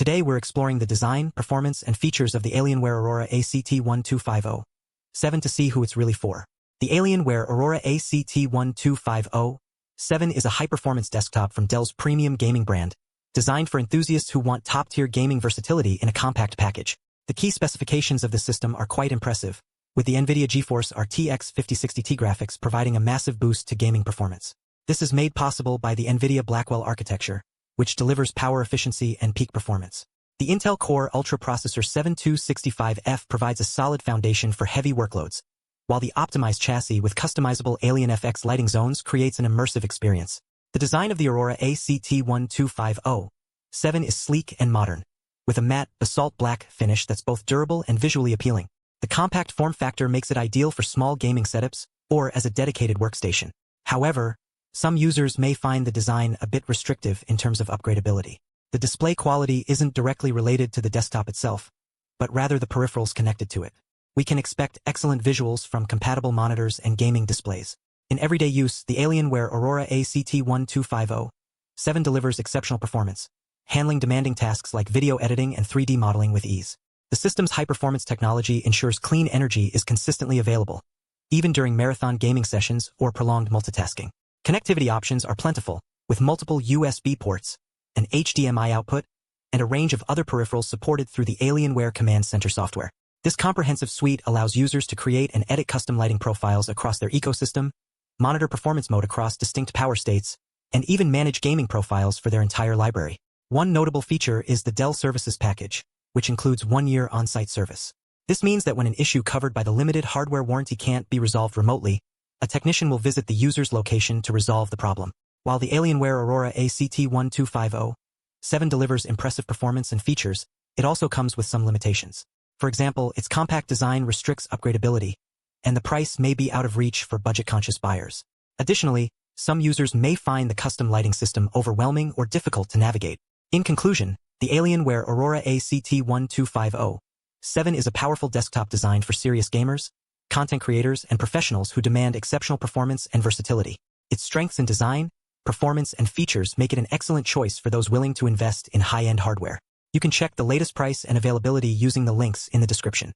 Today we're exploring the design, performance, and features of the Alienware Aurora ACT1250 7 to see who it's really for. The Alienware Aurora ACT1250 7 is a high-performance desktop from Dell's premium gaming brand, designed for enthusiasts who want top-tier gaming versatility in a compact package. The key specifications of the system are quite impressive, with the NVIDIA GeForce RTX 5060T graphics providing a massive boost to gaming performance. This is made possible by the NVIDIA Blackwell architecture, which delivers power efficiency and peak performance. The Intel Core Ultra Processor 7265F provides a solid foundation for heavy workloads, while the optimized chassis with customizable AlienFX lighting zones creates an immersive experience. The design of the Aurora ACT1250 7 is sleek and modern, with a matte, basalt black finish that's both durable and visually appealing. The compact form factor makes it ideal for small gaming setups or as a dedicated workstation. However, some users may find the design a bit restrictive in terms of upgradability. The display quality isn't directly related to the desktop itself, but rather the peripherals connected to it. We can expect excellent visuals from compatible monitors and gaming displays. In everyday use, the Alienware Aurora ACT1250 7 delivers exceptional performance, handling demanding tasks like video editing and 3D modeling with ease. The system's high-performance technology ensures clean energy is consistently available, even during marathon gaming sessions or prolonged multitasking. Connectivity options are plentiful, with multiple USB ports, an HDMI output, and a range of other peripherals supported through the Alienware Command Center software. This comprehensive suite allows users to create and edit custom lighting profiles across their ecosystem, monitor performance mode across distinct power states, and even manage gaming profiles for their entire library. One notable feature is the Dell Services package, which includes 1-year on-site service. This means that when an issue covered by the limited hardware warranty can't be resolved remotely, a technician will visit the user's location to resolve the problem. While the Alienware Aurora ACT1250 7 delivers impressive performance and features, it also comes with some limitations. For example, its compact design restricts upgradability, and the price may be out of reach for budget-conscious buyers. Additionally, some users may find the custom lighting system overwhelming or difficult to navigate. In conclusion, the Alienware Aurora ACT1250 7 is a powerful desktop designed for serious gamers, content creators, and professionals who demand exceptional performance and versatility. Its strengths in design, performance, and features make it an excellent choice for those willing to invest in high-end hardware. You can check the latest price and availability using the links in the description.